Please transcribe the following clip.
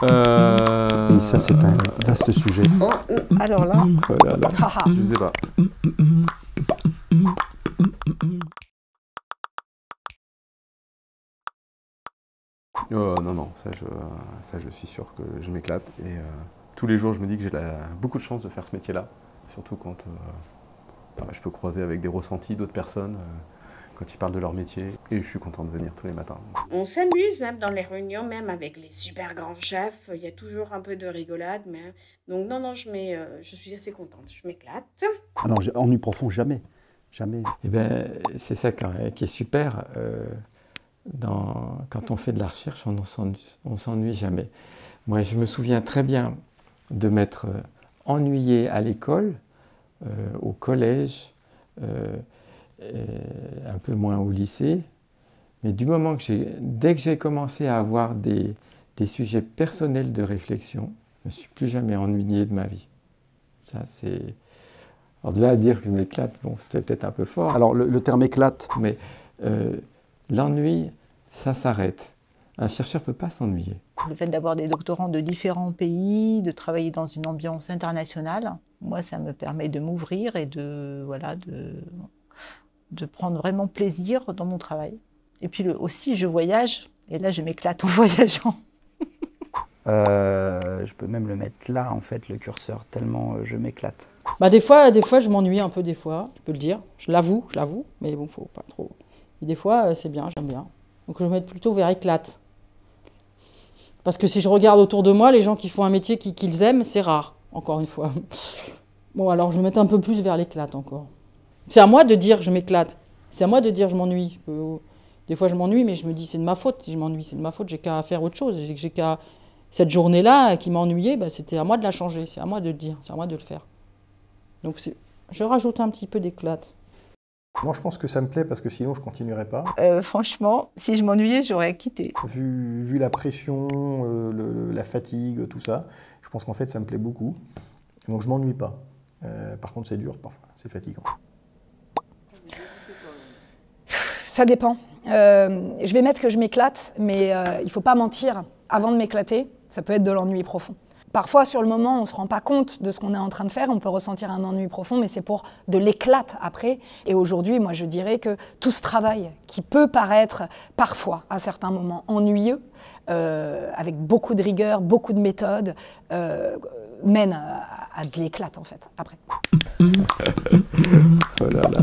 Et ça, c'est un vaste sujet. Alors là, Oh là là, je sais pas. Non, non, ça je suis sûr que je m'éclate. Et tous les jours, je me dis que j'ai beaucoup de chance de faire ce métier-là. Surtout quand je peux croiser avec des ressentis d'autres personnes quand ils parlent de leur métier. Et je suis content de venir tous les matins. on s'amuse même dans les réunions, même avec les super grands chefs. Il y a toujours un peu de rigolade. Mais... Donc non, non, je suis assez contente. Je m'éclate. Ah non, ennui profond, jamais. Jamais. Eh bien, c'est ça qui est super. Quand on fait de la recherche, on ne s'ennuie jamais. Moi, je me souviens très bien de m'être ennuyé à l'école, au collège, un peu moins au lycée. Mais dès que j'ai commencé à avoir des sujets personnels de réflexion, je ne me suis plus jamais ennuyé de ma vie. Ça, c'est... Alors de là à dire que je m'éclate, bon, c'est peut-être un peu fort. Alors le terme éclate. Mais l'ennui, ça s'arrête. Un chercheur ne peut pas s'ennuyer. Le fait d'avoir des doctorants de différents pays, de travailler dans une ambiance internationale, moi, ça me permet de m'ouvrir et de prendre vraiment plaisir dans mon travail. Et puis aussi, je voyage, et là, je m'éclate en voyageant. Je peux même le mettre là, en fait, le curseur, tellement je m'éclate. Bah des fois, je m'ennuie un peu, des fois, je peux le dire. Je l'avoue, mais bon, faut pas trop. Et des fois, c'est bien, j'aime bien. Donc je vais mettre plutôt vers éclate. Parce que si je regarde autour de moi, les gens qui font un métier qu'ils aiment, c'est rare, encore une fois. Bon, alors je vais mettre un peu plus vers l'éclate encore. C'est à moi de dire je m'éclate. C'est à moi de dire je m'ennuie. Des fois je m'ennuie, mais je me dis c'est de ma faute si je m'ennuie. C'est de ma faute, j'ai qu'à faire autre chose. J'ai qu'à... Cette journée-là qui m'a ennuyée, bah, c'était à moi de la changer. C'est à moi de le dire, c'est à moi de le faire. Donc je rajoute un petit peu d'éclate. Moi, je pense que ça me plaît parce que sinon, je continuerais pas. Franchement, si je m'ennuyais, j'aurais quitté. Vu la pression, la fatigue, tout ça, je pense qu'en fait, ça me plaît beaucoup. Donc, je m'ennuie pas. Par contre, c'est dur parfois, c'est fatigant. Ça dépend. Je vais mettre que je m'éclate, mais il ne faut pas mentir. Avant de m'éclater, ça peut être de l'ennui profond. Parfois, sur le moment, on ne se rend pas compte de ce qu'on est en train de faire. On peut ressentir un ennui profond, mais c'est pour de l'éclate après. Et aujourd'hui, moi, je dirais que tout ce travail qui peut paraître parfois, à certains moments, ennuyeux, avec beaucoup de rigueur, beaucoup de méthode, mène à de l'éclate, en fait, après. Oh là là.